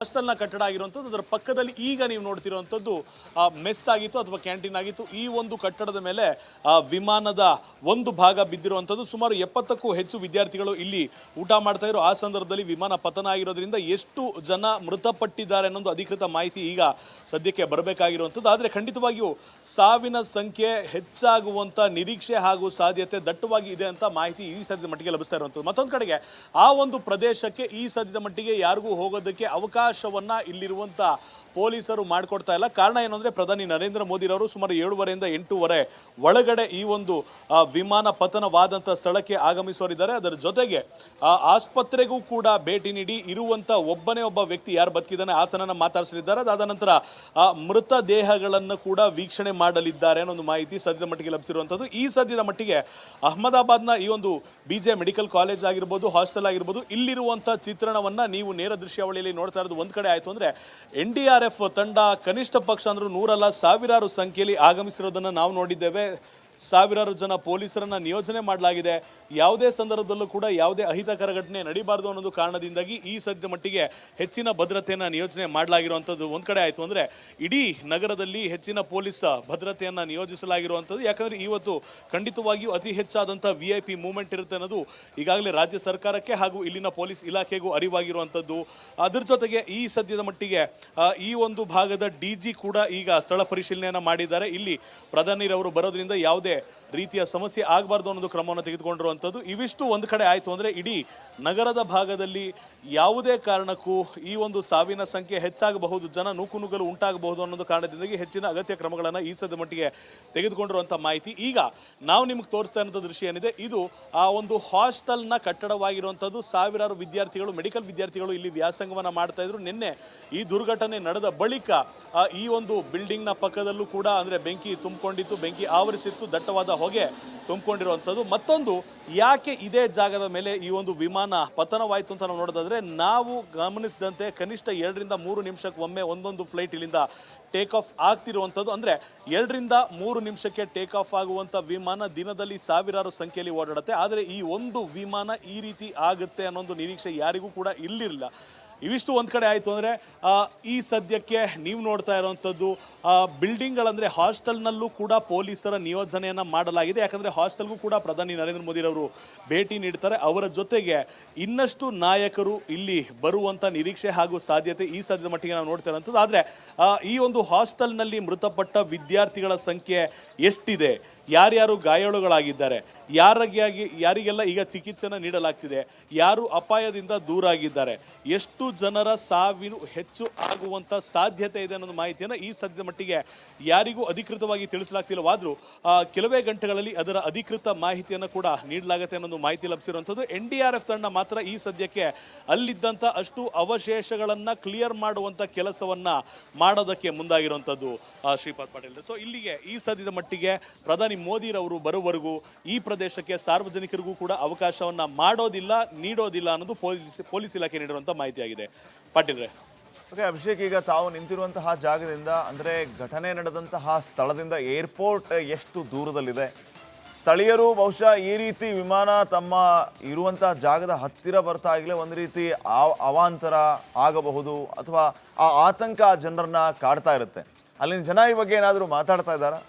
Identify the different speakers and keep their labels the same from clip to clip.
Speaker 1: ಹಾಸ್ಟೆಲ್ನ ಕಟ್ಟಡ ಆಗಿರುವಂಥದ್ದು ಅದರ ಪಕ್ಕದಲ್ಲಿ ಈಗ ನೀವು ನೋಡ್ತಿರುವಂಥದ್ದು ಮೆಸ್ ಆಗಿತ್ತು ಅಥವಾ ಕ್ಯಾಂಟೀನ್ ಆಗಿತ್ತು. ಈ ಒಂದು ಕಟ್ಟಡದ ಮೇಲೆ ವಿಮಾನದ ಒಂದು ಭಾಗ ಬಿದ್ದಿರುವಂಥದ್ದು. ಸುಮಾರು 70ಕ್ಕೂ ಹೆಚ್ಚು ವಿದ್ಯಾರ್ಥಿಗಳು ಇಲ್ಲಿ ಊಟ ಮಾಡ್ತಾ ಇದ್ರು. ಆ ಸಂದರ್ಭದಲ್ಲಿ ವಿಮಾನ ಪತನ ಆಗಿರೋದ್ರಿಂದ ಎಷ್ಟು ಜನ ಮೃತಪಟ್ಟಿದ್ದಾರೆ ಅನ್ನೋದು ಅಧಿಕೃತ ಮಾಹಿತಿ ಈಗ ಸದ್ಯಕ್ಕೆ ಬರಬೇಕಾಗಿರುವಂಥದ್ದು. ಆದರೆ ಖಂಡಿತವಾಗಿಯೂ ಸಾವಿನ ಸಂಖ್ಯೆ ಹೆಚ್ಚಾಗುವಂಥ ನಿರೀಕ್ಷೆ ಹಾಗೂ ಸಾಧ್ಯತೆ ದಟ್ಟವಾಗಿ ಇದೆ ಅಂತ ಮಾಹಿತಿ ಈ ಸದ್ಯದ ಮಟ್ಟಿಗೆ ಲಭಿಸ್ತಾ ಇರುವಂಥದ್ದು. ಮತ್ತೊಂದು ಕಡೆಗೆ ಆ ಒಂದು ಪ್ರದೇಶಕ್ಕೆ ಈ ಸದ್ಯದ ಮಟ್ಟಿಗೆ ಯಾರಿಗೂ ಹೋಗೋದಕ್ಕೆ ಅವಕಾಶವನ್ನ ಇಲ್ಲಿರುವಂತ ಪೊಲೀಸರು ಮಾಡಿಕೊಡ್ತಾ ಇಲ್ಲ. ಕಾರಣ ಏನು ಅಂದ್ರೆ ಪ್ರಧಾನಿ ನರೇಂದ್ರ ಮೋದಿರವರು ಸುಮಾರು 7:30ರಿಂದ 8:30 ಒಳಗಡೆ ಈ ಒಂದು ವಿಮಾನ ಪತನವಾದಂಥ ಸ್ಥಳಕ್ಕೆ ಆಗಮಿಸುವರಿದ್ದಾರೆ. ಅದರ ಜೊತೆಗೆ ಆಸ್ಪತ್ರೆಗೂ ಕೂಡ ಭೇಟಿ ನೀಡಿ ಇರುವಂತ ಒಬ್ಬನೇ ಒಬ್ಬ ವ್ಯಕ್ತಿ ಯಾರು ಬದುಕಿದ್ದಾನೆ ಆತನನ್ನ ಮಾತಾಡಿಸಲಿದ್ದಾರೆ. ಅದಾದ ನಂತರ ಮೃತ ದೇಹಗಳನ್ನು ಕೂಡ ವೀಕ್ಷಣೆ ಮಾಡಲಿದ್ದಾರೆ ಅನ್ನೋ ಒಂದು ಮಾಹಿತಿ ಸದ್ಯದ ಮಟ್ಟಿಗೆ ಲಭಿಸಿರುವಂಥದ್ದು. ಈ ಸದ್ಯದ ಮಟ್ಟಿಗೆ ಅಹಮದಾಬಾದ್ನ ಈ ಒಂದು ಬಿಜೆ ಮೆಡಿಕಲ್ ಕಾಲೇಜ್ ಆಗಿರ್ಬೋದು, ಹಾಸ್ಟೆಲ್ ಆಗಿರ್ಬೋದು, ಇಲ್ಲಿರುವಂಥ ಚಿತ್ರಣವನ್ನ ನೀವು ನೇರ ದೃಶ್ಯಾವಳಿಯಲ್ಲಿ ನೋಡ್ತಾ ಇರೋದು ಒಂದು ಕಡೆ ಆಯಿತು ಅಂದರೆ NDRF ತಂಡ ಕನಿಷ್ಠ ಪಕ್ಷ ಅಂದ್ರೂ 100 ಅಲ್ಲ ಸಾವಿರಾರು ಸಂಖ್ಯೆಯಲ್ಲಿ ಆಗಮಿಸಿರೋದನ್ನು ನಾವು ನೋಡಿದ್ದೇವೆ. ಸಾವಿರಾರು ಜನ ಪೊಲೀಸರನ್ನ ನಿಯೋಜನೆ ಮಾಡಲಾಗಿದೆ. ಯಾವುದೇ ಸಂದರ್ಭದಲ್ಲೂ ಕೂಡ ಯಾವುದೇ ಅಹಿತಕರ ಘಟನೆ ನಡೀಬಾರದು ಅನ್ನೋದು ಕಾರಣದಿಂದಾಗಿ ಈ ಸದ್ಯ ಮಟ್ಟಿಗೆ ಹೆಚ್ಚಿನ ಭದ್ರತೆಯನ್ನು ನಿಯೋಜನೆ ಮಾಡಲಾಗಿರುವಂಥದ್ದು ಒಂದು ಕಡೆ ಆಯಿತು ಅಂದರೆ ಇಡೀ ನಗರದಲ್ಲಿ ಹೆಚ್ಚಿನ ಪೊಲೀಸ್ ಭದ್ರತೆಯನ್ನು ನಿಯೋಜಿಸಲಾಗಿರುವಂಥದ್ದು. ಯಾಕಂದರೆ ಇವತ್ತು ಖಂಡಿತವಾಗಿಯೂ ಅತಿ ಹೆಚ್ಚಾದಂಥ VIP ಮೂವ್ಮೆಂಟ್ ಇರುತ್ತೆ ಅನ್ನೋದು ಈಗಾಗಲೇ ರಾಜ್ಯ ಸರ್ಕಾರಕ್ಕೆ ಹಾಗೂ ಇಲ್ಲಿನ ಪೊಲೀಸ್ ಇಲಾಖೆಗೂ ಅರಿವಾಗಿರುವಂಥದ್ದು. ಅದರ ಜೊತೆಗೆ ಈ ಸದ್ಯದ ಮಟ್ಟಿಗೆ ಈ ಒಂದು ಭಾಗದ DG ಕೂಡ ಈಗ ಸ್ಥಳ ಪರಿಶೀಲನೆಯನ್ನು ಮಾಡಿದ್ದಾರೆ. ಇಲ್ಲಿ ಪ್ರಧಾನಿರವರು ಬರೋದ್ರಿಂದ ಯಾವುದೇ ರೀತಿಯ ಸಮಸ್ಯೆ ಆಗಬಾರ್ದು ಅನ್ನೋದು ಕ್ರಮವನ್ನು ತೆಗೆದುಕೊಂಡಿರುವಂಥದ್ದು. ಇವಿಷ್ಟು ಒಂದು ಕಡೆ ಆಯಿತು ಅಂದರೆ ಇಡೀ ನಗರದ ಭಾಗದಲ್ಲಿ ಯಾವುದೇ ಕಾರಣಕ್ಕೂ ಈ ಒಂದು ಸಾವಿನ ಸಂಖ್ಯೆ ಹೆಚ್ಚಾಗಬಹುದು, ಜನ ನೂಕುನುಗ್ಗಲು ಉಂಟಾಗಬಹುದು ಅನ್ನೋದು ಕಾರಣದಿಂದಾಗಿ ಹೆಚ್ಚಿನ ಅಗತ್ಯ ಕ್ರಮಗಳನ್ನು ಈ ಸದ್ಯ ಮಟ್ಟಿಗೆ ತೆಗೆದುಕೊಂಡಿರುವಂಥ ಮಾಹಿತಿ. ಈಗ ನಾವು ನಿಮಗೆ ತೋರಿಸ್ತಾ ಇರುವಂಥ ದೃಶ್ಯ ಏನಿದೆ ಇದು ಆ ಒಂದು ಹಾಸ್ಟೆಲ್ನ ಕಟ್ಟಡವಾಗಿರುವಂಥದ್ದು. ಸಾವಿರಾರು ವಿದ್ಯಾರ್ಥಿಗಳು, ಮೆಡಿಕಲ್ ವಿದ್ಯಾರ್ಥಿಗಳು ಇಲ್ಲಿ ವ್ಯಾಸಂಗವನ್ನು ಮಾಡ್ತಾ ಇದ್ರು. ನಿನ್ನೆ ಈ ದುರ್ಘಟನೆ ನಡೆದ ಬಳಿಕ ಈ ಒಂದು ಬಿಲ್ಡಿಂಗ್ನ ಪಕ್ಕದಲ್ಲೂ ಕೂಡ ಅಂದರೆ ಬೆಂಕಿ ತುಂಬಿಕೊಂಡಿತ್ತು, ಬೆಂಕಿ ಆವರಿಸಿತ್ತು, ದಟ್ಟವಾದ ಹೊಗೆ ತುಂಬಿಕೊಂಡಿರುವಂಥದ್ದು. ಮತ್ತೊಂದು ಯಾಕೆ ಇದೇ ಜಾಗದ ಮೇಲೆ ಈ ಒಂದು ವಿಮಾನ ಪತನವಾಯಿತು ಅಂತ ನಾವು ನೋಡೋದಾದ್ರೆ ನಾವು ಗಮನಿಸಿದಂತೆ ಕನಿಷ್ಠ 2ರಿಂದ 3 ನಿಮಿಷಕ್ಕೆ ಒಮ್ಮೆ ಒಂದೊಂದು ಫ್ಲೈಟ್ ಇಲ್ಲಿಂದ ಟೇಕ್ ಆಫ್ ಆಗ್ತಿರುವಂಥದ್ದು. ಅಂದರೆ 2ರಿಂದ 3 ನಿಮಿಷಕ್ಕೆ ಟೇಕ್ ಆಫ್ ಆಗುವಂಥ ವಿಮಾನ ದಿನದಲ್ಲಿ ಸಾವಿರಾರು ಸಂಖ್ಯೆಯಲ್ಲಿ ಓಡಾಡುತ್ತೆ. ಆದರೆ ಈ ಒಂದು ವಿಮಾನ ಈ ರೀತಿ ಆಗುತ್ತೆ ಅನ್ನೋದು ನಿರೀಕ್ಷೆ ಯಾರಿಗೂ ಕೂಡ ಇಲ್ಲಿರಲಿಲ್ಲ. ಇವಿಷ್ಟು ಒಂದು ಕಡೆ ಆಯಿತು ಅಂದರೆ ಈ ಸದ್ಯಕ್ಕೆ ನೀವು ನೋಡ್ತಾ ಇರುವಂಥದ್ದು ಬಿಲ್ಡಿಂಗ್ಗಳಂದರೆ ಹಾಸ್ಟೆಲ್ನಲ್ಲೂ ಕೂಡ ಪೊಲೀಸರ ನಿಯೋಜನೆಯನ್ನು ಮಾಡಲಾಗಿದೆ. ಯಾಕಂದರೆ ಹಾಸ್ಟೆಲ್ಗೂ ಕೂಡ ಪ್ರಧಾನಿ ನರೇಂದ್ರ ಮೋದಿರವರು ಭೇಟಿ ನೀಡ್ತಾರೆ. ಅವರ ಜೊತೆಗೆ ಇನ್ನಷ್ಟು ನಾಯಕರು ಇಲ್ಲಿ ಬರುವಂಥ ನಿರೀಕ್ಷೆ ಹಾಗೂ ಸಾಧ್ಯತೆ ಈ ಸದ್ಯದ ಮಟ್ಟಿಗೆ ನಾವು ನೋಡ್ತಾ ಇರುವಂಥದ್ದು. ಆದರೆ ಈ ಒಂದು ಹಾಸ್ಟೆಲ್ನಲ್ಲಿ ಮೃತಪಟ್ಟ ವಿದ್ಯಾರ್ಥಿಗಳ ಸಂಖ್ಯೆ ಎಷ್ಟಿದೆ, ಯಾರ್ಯಾರು ಗಾಯಾಳುಗಳಾಗಿದ್ದಾರೆ, ಯಾರಿಗೆಲ್ಲ ಈಗ ಚಿಕಿತ್ಸೆಯನ್ನು ನೀಡಲಾಗ್ತಿದೆ, ಯಾರು ಅಪಾಯದಿಂದ ದೂರ ಆಗಿದ್ದಾರೆ, ಎಷ್ಟು ಜನರ ಸಾವಿನ ಹೆಚ್ಚು ಆಗುವಂಥ ಸಾಧ್ಯತೆ ಇದೆ ಅನ್ನೋದು ಮಾಹಿತಿಯನ್ನು ಈ ಸದ್ಯದ ಮಟ್ಟಿಗೆ ಯಾರಿಗೂ ಅಧಿಕೃತವಾಗಿ ತಿಳಿಸಲಾಗ್ತಿಲ್ಲವಾದರೂ ಕೆಲವೇ ಗಂಟೆಗಳಲ್ಲಿ ಅದರ ಅಧಿಕೃತ ಮಾಹಿತಿಯನ್ನು ಕೂಡ ನೀಡಲಾಗುತ್ತೆ ಅನ್ನೋದು ಮಾಹಿತಿ ಲಭಿಸಿರುವಂಥದ್ದು. NDRF ತಂಡ ಮಾತ್ರ ಈ ಸದ್ಯಕ್ಕೆ ಅಲ್ಲಿದ್ದಂಥ ಅಷ್ಟು ಅವಶೇಷಗಳನ್ನು ಕ್ಲಿಯರ್ ಮಾಡುವಂಥ ಕೆಲಸವನ್ನು ಮಾಡೋದಕ್ಕೆ ಮುಂದಾಗಿರುವಂಥದ್ದು ಶ್ರೀಪಾದ್ ಪಾಟೀಲ್. ಸೊ ಇಲ್ಲಿಗೆ ಈ ಸದ್ಯದ ಮಟ್ಟಿಗೆ ಪ್ರಧಾನಿ ಮೋದಿರವರು ಬರುವವರೆಗೂ ಈ ಪ್ರದೇಶಕ್ಕೆ ಸಾರ್ವಜನಿಕರಿಗೂ ಕೂಡ ಅವಕಾಶವನ್ನ ನೀಡೋದಿಲ್ಲ ಅನ್ನೋದು ಪೊಲೀಸ್ ಇಲಾಖೆ ನೀಡಿರುವಂತಹ ಮಾಹಿತಿಯಾಗಿದೆ. ಪಾಟೀಲ್ರೆ.
Speaker 2: ಓಕೆ ಅಭಿಷೇಕ್, ಈಗ ತಾವು ನಿಂತಿರುವಂತಹ ಜಾಗದಿಂದ ಅಂದರೆ ಘಟನೆ ನಡೆದಂತಹ ಸ್ಥಳದಿಂದ ಏರ್ಪೋರ್ಟ್ ಎಷ್ಟು ದೂರದಲ್ಲಿದೆ? ಸ್ಥಳೀಯರು ಬಹುಶಃ ಈ ರೀತಿ ವಿಮಾನ ತಮ್ಮ ಇರುವಂತಹ ಜಾಗದ ಹತ್ತಿರ ಬರ್ತಾ ಆಗಲೇ ಒಂದು ರೀತಿ ಅವಾಂತರ ಆಗಬಹುದು ಅಥವಾ ಆ ಆತಂಕ ಜನರನ್ನ ಕಾಡ್ತಾ ಇರುತ್ತೆ. ಅಲ್ಲಿನ ಜನ ಈ ಬಗ್ಗೆ ಏನಾದರೂ ಮಾತಾಡ್ತಾ ಇದ್ದಾರಾ?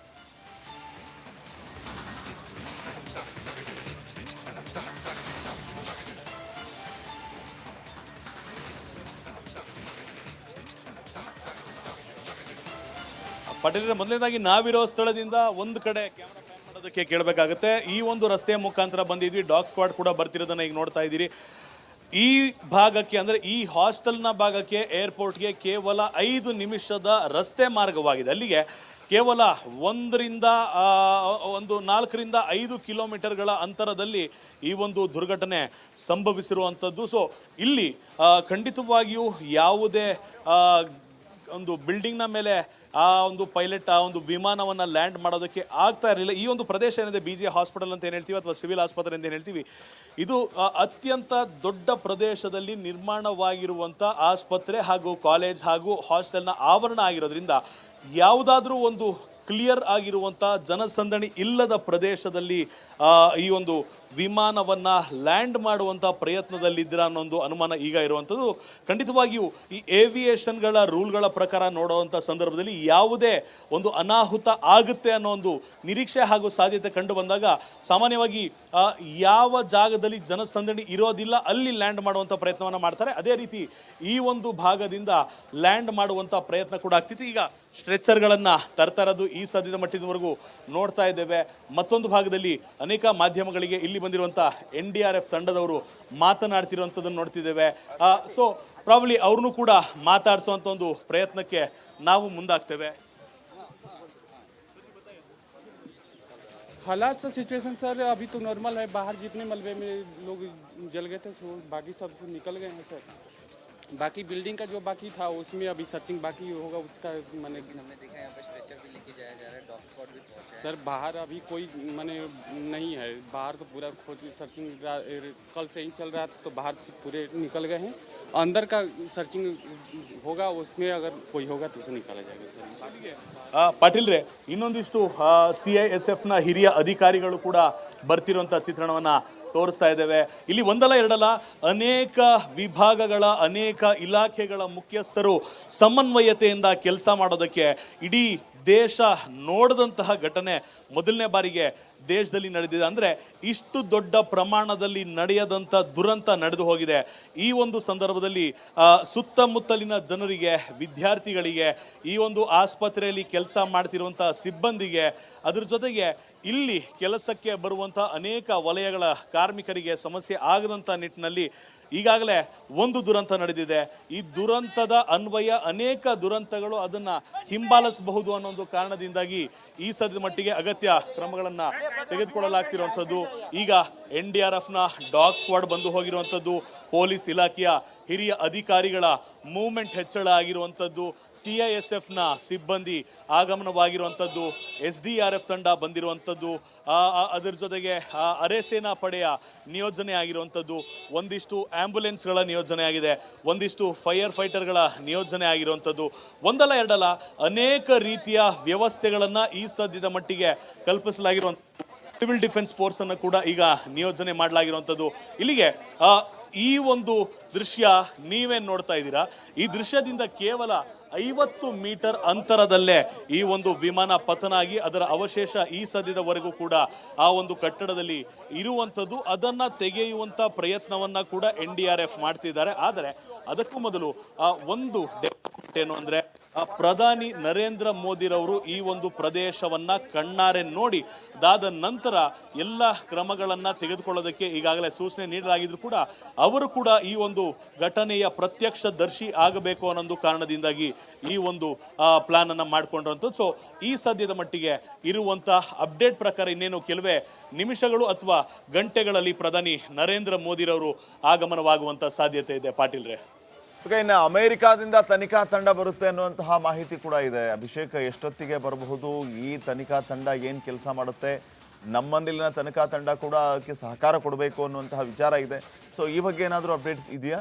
Speaker 1: ಪಾಟೀಲ್ರೆ, ಮೊದಲನೇದಾಗಿ ನಾವಿರೋ ಸ್ಥಳದಿಂದ ಒಂದು ಕಡೆ ಕ್ಯಾಮ್ರಾ ಪ್ಯಾನ್ ಮಾಡೋದಕ್ಕೆ ಕೇಳಬೇಕಾಗುತ್ತೆ. ಈ ಒಂದು ರಸ್ತೆಯ ಮುಖಾಂತರ ಬಂದಿದ್ವಿ, ಡಾಗ್ ಸ್ಕ್ವಾಡ್ ಕೂಡ ಬರ್ತಿರೋದನ್ನ ಈಗ ನೋಡ್ತಾ ಇದ್ದೀರಿ. ಈ ಭಾಗಕ್ಕೆ ಅಂದರೆ ಈ ಹಾಸ್ಟೆಲ್ನ ಭಾಗಕ್ಕೆ ಏರ್ಪೋರ್ಟ್ಗೆ ಕೇವಲ 5 ನಿಮಿಷದ ರಸ್ತೆ ಮಾರ್ಗವಾಗಿದೆ. ಅಲ್ಲಿಗೆ ಕೇವಲ 4ರಿಂದ 5 ಕಿಲೋಮೀಟರ್ಗಳ ಅಂತರದಲ್ಲಿ ಈ ಒಂದು ದುರ್ಘಟನೆ ಸಂಭವಿಸಿರುವಂಥದ್ದು. ಸೊ ಇಲ್ಲಿ ಖಂಡಿತವಾಗಿಯೂ ಯಾವುದೇ ಒಂದು ಬಿಲ್ಡಿಂಗ್ನ ಮೇಲೆ ಆ ಒಂದು ಪೈಲಟ್ ಆ ಒಂದು ವಿಮಾನವನ್ನು ಲ್ಯಾಂಡ್ ಮಾಡೋದಕ್ಕೆ ಆಗ್ತಾ ಇರಲಿಲ್ಲ. ಈ ಒಂದು ಪ್ರದೇಶ ಏನಿದೆ BJ ಹಾಸ್ಪಿಟಲ್ ಅಂತ ಏನು ಹೇಳ್ತೀವಿ ಅಥವಾ ಸಿವಿಲ್ ಆಸ್ಪತ್ರೆ ಅಂತ ಏನು ಹೇಳ್ತೀವಿ, ಇದು ಅತ್ಯಂತ ದೊಡ್ಡ ಪ್ರದೇಶದಲ್ಲಿ ನಿರ್ಮಾಣವಾಗಿರುವಂಥ ಆಸ್ಪತ್ರೆ ಹಾಗೂ ಕಾಲೇಜ್ ಹಾಗೂ ಹಾಸ್ಟೆಲ್ನ ಆವರಣ ಆಗಿರೋದ್ರಿಂದ ಯಾವುದಾದ್ರೂ ಒಂದು ಕ್ಲಿಯರ್ ಆಗಿರುವಂಥ ಜನಸಂದಣಿ ಇಲ್ಲದ ಪ್ರದೇಶದಲ್ಲಿ ಈ ಒಂದು ವಿಮಾನವನ್ನ ಲ್ಯಾಂಡ್ ಮಾಡುವಂಥ ಪ್ರಯತ್ನದಲ್ಲಿದ್ದೀರಾ ಅನ್ನೋ ಒಂದು ಅನುಮಾನ ಈಗ ಇರುವಂಥದ್ದು. ಖಂಡಿತವಾಗಿಯೂ ಈ ಏವಿಯೇಷನ್ಗಳ ರೂಲ್ಗಳ ಪ್ರಕಾರ ನೋಡುವಂಥ ಸಂದರ್ಭದಲ್ಲಿ ಯಾವುದೇ ಒಂದು ಅನಾಹುತ ಆಗುತ್ತೆ ಅನ್ನೋ ಒಂದು ನಿರೀಕ್ಷೆ ಹಾಗೂ ಸಾಧ್ಯತೆ ಕಂಡು ಬಂದಾಗ ಸಾಮಾನ್ಯವಾಗಿ ಯಾವ ಜಾಗದಲ್ಲಿ ಜನಸಂದಣಿ ಇರೋದಿಲ್ಲ ಅಲ್ಲಿ ಲ್ಯಾಂಡ್ ಮಾಡುವಂಥ ಪ್ರಯತ್ನವನ್ನು ಮಾಡ್ತಾರೆ. ಅದೇ ರೀತಿ ಈ ಒಂದು ಭಾಗದಿಂದ ಲ್ಯಾಂಡ್ ಮಾಡುವಂಥ ಪ್ರಯತ್ನ ಕೂಡ ಆಗ್ತಿತ್ತು. ಈಗ ಸ್ಟ್ರೆಚರ್ಗಳನ್ನು ತರ್ತಾ ಇರೋದು ಈ ಸದ್ಯದ ಮಟ್ಟಿನವರೆಗೂ ನೋಡ್ತಾ ಇದ್ದೇವೆ. ಮತ್ತೊಂದು ಭಾಗದಲ್ಲಿ ಅನೇಕ ಮಾಧ್ಯಮಗಳಿಗೆ ಇಲ್ಲಿ ಬಂದಿರುವಂಥ NDRF ತಂಡದವರು ಮಾತನಾಡ್ತಿರುವಂಥದ್ದನ್ನು ನೋಡ್ತಿದ್ದೇವೆ. ಸೊ ಪ್ರಾಬ್ಲಿ ಅವ್ರನ್ನೂ ಕೂಡ ಮಾತಾಡಿಸುವಂಥ ಒಂದು ಪ್ರಯತ್ನಕ್ಕೆ ನಾವು ಮುಂದಾಗ್ತೇವೆ.
Speaker 3: हालात से सिचुएशन सर अभी तो नॉर्मल है. बाहर जितने मलबे में लोग जल गए थे बाकी सब निकल गए हैं सर. बाकी बिल्डिंग का जो बाकी था उसमें अभी सर्चिंग बाकी होगा उसका. मैंने
Speaker 4: हमने देखा यहाँ पे स्ट्रेचर भी लेके जाया जा रहा है, डॉग स्क्वाड भी पहुंचा है.
Speaker 3: सर बाहर अभी कोई मैंने नहीं है. बाहर तो पूरा खोज सर्चिंग कल से ही चल रहा था तो बाहर से पूरे निकल गए हैं. अंदर का सर्चिंग होगा उसमें अगर कोई होगा तो उसे निकाला जाएगा सर.
Speaker 1: ಪಾಟೀಲ್ರೆ, ಇನ್ನೊಂದಿಷ್ಟು CISF ನ ಹಿರಿಯ ಅಧಿಕಾರಿಗಳು ಕೂಡ ಬರ್ತಿರುವಂಥ ಚಿತ್ರಣವನ್ನ ತೋರಿಸ್ತಾ ಇದ್ದೇವೆ. ಇಲ್ಲಿ ಒಂದಲ್ಲ ಎರಡಲ್ಲ ಅನೇಕ ವಿಭಾಗಗಳ ಅನೇಕ ಇಲಾಖೆಗಳ ಮುಖ್ಯಸ್ಥರು ಸಮನ್ವಯತೆಯಿಂದ ಕೆಲಸ ಮಾಡೋದಕ್ಕೆ ಇಡೀ ದೇಶ ನೋಡದಂತಹ ಘಟನೆ ಮೊದಲನೇ ಬಾರಿಗೆ ದೇಶದಲ್ಲಿ ನಡೆದಿದೆ. ಅಂದರೆ ಇಷ್ಟು ದೊಡ್ಡ ಪ್ರಮಾಣದಲ್ಲಿ ನಡೆಯದಂಥ ದುರಂತ ನಡೆದು ಹೋಗಿದೆ. ಈ ಒಂದು ಸಂದರ್ಭದಲ್ಲಿ ಸುತ್ತಮುತ್ತಲಿನ ಜನರಿಗೆ, ವಿದ್ಯಾರ್ಥಿಗಳಿಗೆ, ಈ ಒಂದು ಆಸ್ಪತ್ರೆಯಲ್ಲಿ ಕೆಲಸ ಮಾಡ್ತಿರುವಂಥ ಸಿಬ್ಬಂದಿಗೆ, ಅದ್ರ ಜೊತೆಗೆ ಇಲ್ಲಿ ಕೆಲಸಕ್ಕೆ ಬರುವಂಥ ಅನೇಕ ವಲಯಗಳ ಕಾರ್ಮಿಕರಿಗೆ ಸಮಸ್ಯೆ ಆಗದಂಥ ನಿಟ್ಟಿನಲ್ಲಿ ಈಗಾಗಲೇ ಒಂದು ದುರಂತ ನಡೆದಿದೆ. ಈ ದುರಂತದ ಅನ್ವಯ ಅನೇಕ ದುರಂತಗಳು ಅದನ್ನು ಹಿಂಬಾಲಿಸಬಹುದು ಅನ್ನೋ ಒಂದು ಕಾರಣದಿಂದಾಗಿ ಈ ಸದ್ಯದ ಮಟ್ಟಿಗೆ ಅಗತ್ಯ ಕ್ರಮಗಳನ್ನು ತೆಗೆದುಕೊಳ್ಳಲಾಗ್ತಿರುವಂಥದ್ದು. ಈಗ NDRFನ ಡಾಗ್ ಸ್ಕ್ವಾಡ್ ಬಂದು ಹೋಗಿರುವಂಥದ್ದು, ಪೊಲೀಸ್ ಇಲಾಖೆಯ ಹಿರಿಯ ಅಧಿಕಾರಿಗಳ ಮೂವ್ಮೆಂಟ್ ಹೆಚ್ಚಳ ಆಗಿರುವಂಥದ್ದು, CISFನ ಸಿಬ್ಬಂದಿ ಆಗಮನವಾಗಿರುವಂಥದ್ದು, SDRF ತಂಡ ಬಂದಿರುವಂಥದ್ದು, ಅದರ ಜೊತೆಗೆ ಅರೆಸೇನಾ ಪಡೆಯ ನಿಯೋಜನೆ ಆಗಿರುವಂಥದ್ದು, ಒಂದಿಷ್ಟು ಆಂಬ್ಯುಲೆನ್ಸ್ಗಳ ನಿಯೋಜನೆ ಆಗಿದೆ, ಒಂದಿಷ್ಟು ಫೈರ್ ಫೈಟರ್ಗಳ ನಿಯೋಜನೆ ಆಗಿರುವಂಥದ್ದು. ಒಂದಲ್ಲ ಎರಡಲ್ಲ ಅನೇಕ ರೀತಿಯ ವ್ಯವಸ್ಥೆಗಳನ್ನು ಈ ಸದ್ಯದ ಮಟ್ಟಿಗೆ ಕಲ್ಪಿಸಲಾಗಿರುವಂಥ ಸಿವಿಲ್ ಡಿಫೆನ್ಸ್ ಫೋರ್ಸ್ ಅನ್ನು ಕೂಡ ಈಗ ನಿಯೋಜನೆ ಮಾಡಲಾಗಿರುವಂಥದ್ದು. ಇಲ್ಲಿಗೆ ಈ ಒಂದು ದೃಶ್ಯ ನೀವೇನು ನೋಡ್ತಾ ಇದ್ದೀರಾ, ಈ ದೃಶ್ಯದಿಂದ ಕೇವಲ 50 ಮೀಟರ್ ಅಂತರದಲ್ಲೇ ಈ ಒಂದು ವಿಮಾನ ಪತನ ಆಗಿ ಅದರ ಅವಶೇಷ ಈ ಸದ್ಯದವರೆಗೂ ಕೂಡ ಆ ಒಂದು ಕಟ್ಟಡದಲ್ಲಿ ಇರುವಂಥದ್ದು. ಅದನ್ನು ತೆಗೆಯುವಂಥ ಪ್ರಯತ್ನವನ್ನು ಕೂಡ NDRF ಮಾಡ್ತಿದ್ದಾರೆ. ಆದರೆ ಅದಕ್ಕೂ ಮೊದಲು ಒಂದು ಡೆವಲಪ್ಮೆಂಟ್ ಏನು ಅಂದರೆ, ಪ್ರಧಾನಿ ನರೇಂದ್ರ ಮೋದಿರವರು ಈ ಒಂದು ಪ್ರದೇಶವನ್ನ ಕಣ್ಣಾರೆ ನೋಡಿ ದಾದ ನಂತರ ಎಲ್ಲ ಕ್ರಮಗಳನ್ನು ತೆಗೆದುಕೊಳ್ಳೋದಕ್ಕೆ ಈಗಾಗಲೇ ಸೂಚನೆ ನೀಡಲಾಗಿದ್ರು ಕೂಡ ಅವರು ಕೂಡ ಈ ಒಂದು ಘಟನೆಯ ಪ್ರತ್ಯಕ್ಷದರ್ಶಿ ಆಗಬೇಕು ಅನ್ನೋ ಕಾರಣದಿಂದಾಗಿ ಈ ಒಂದು ಪ್ಲಾನ್ ಅನ್ನ ಮಾಡಿಕೊಂಡಿರುವಂಥದ್ದು. ಸೊ ಈ ಸದ್ಯದ ಮಟ್ಟಿಗೆ ಇರುವಂಥ ಅಪ್ಡೇಟ್ ಪ್ರಕಾರ ಇನ್ನೇನು ಕೆಲವೇ ನಿಮಿಷಗಳು ಅಥವಾ ಗಂಟೆಗಳಲ್ಲಿ ಪ್ರಧಾನಿ ನರೇಂದ್ರ ಮೋದಿರವರು ಆಗಮನವಾಗುವಂಥ ಸಾಧ್ಯತೆ ಇದೆ. ಪಾಟೀಲ್ರೆ,
Speaker 2: ಇನ್ನು ಅಮೆರಿಕಾದಿಂದ ತನಿಖಾ ತಂಡ ಬರುತ್ತೆ ಅನ್ನುವಂತಹ ಮಾಹಿತಿ ಕೂಡ ಇದೆ. ಅಭಿಷೇಕ್, ಎಷ್ಟೊತ್ತಿಗೆ ಬರಬಹುದು? ಈ ತನಿಖಾ ತಂಡ ಏನು ಕೆಲಸ ಮಾಡುತ್ತೆ? ನಮ್ಮಲ್ಲಿನ ತನಿಖಾ ತಂಡ ಕೂಡ ಅದಕ್ಕೆ ಸಹಕಾರ ಕೊಡಬೇಕು ಅನ್ನುವಂತಹ ವಿಚಾರ ಇದೆ. ಸೊ ಈ ಬಗ್ಗೆ ಏನಾದರೂ ಅಪ್ಡೇಟ್ಸ್ ಇದೆಯಾ?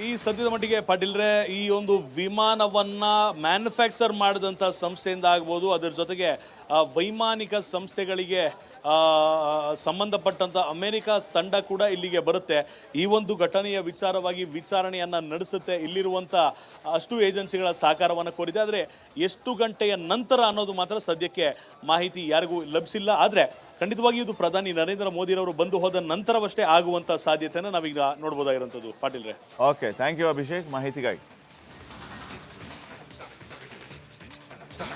Speaker 1: ಈ ಸದ್ಯದ ಮಟ್ಟಿಗೆ ಪಾಟೀಲ್ರೆ, ಈ ಒಂದು ವಿಮಾನವನ್ನ ಮ್ಯಾನುಫ್ಯಾಕ್ಚರ್ ಮಾಡಿದಂಥ ಸಂಸ್ಥೆಯಿಂದ ಆಗ್ಬೋದು, ಅದರ ಜೊತೆಗೆ ವೈಮಾನಿಕ ಸಂಸ್ಥೆಗಳಿಗೆ ಸಂಬಂಧಪಟ್ಟಂಥ ಅಮೆರಿಕ ತಂಡ ಕೂಡ ಇಲ್ಲಿಗೆ ಬರುತ್ತೆ. ಈ ಒಂದು ಘಟನೆಯ ವಿಚಾರವಾಗಿ ವಿಚಾರಣೆಯನ್ನು ನಡೆಸುತ್ತೆ. ಇಲ್ಲಿರುವಂಥ ಅಷ್ಟು ಏಜೆನ್ಸಿಗಳ ಸಹಕಾರವನ್ನು ಕೋರಿದೆ. ಆದರೆ ಎಷ್ಟು ಗಂಟೆಯ ನಂತರ ಅನ್ನೋದು ಮಾತ್ರ ಸದ್ಯಕ್ಕೆ ಮಾಹಿತಿ ಯಾರಿಗೂ ಲಭಿಸಿಲ್ಲ. ಆದರೆ ಖಂಡಿತವಾಗಿ ಇದು ಪ್ರಧಾನಿ ನರೇಂದ್ರ ಮೋದಿರವರು ಬಂದು ಹೋದ ನಂತರವಷ್ಟೇ ಆಗುವಂಥ ಸಾಧ್ಯತೆಯನ್ನು ನಾವೀಗ ನೋಡ್ಬೋದಾಗಿರುವಂಥದ್ದು. ಪಾಟೀಲ್ರೆ,
Speaker 2: ಓಕೆ, ಥ್ಯಾಂಕ್ ಯು ಅಭಿಷೇಕ್ ಮಾಹಿತಿಗಾಗಿ.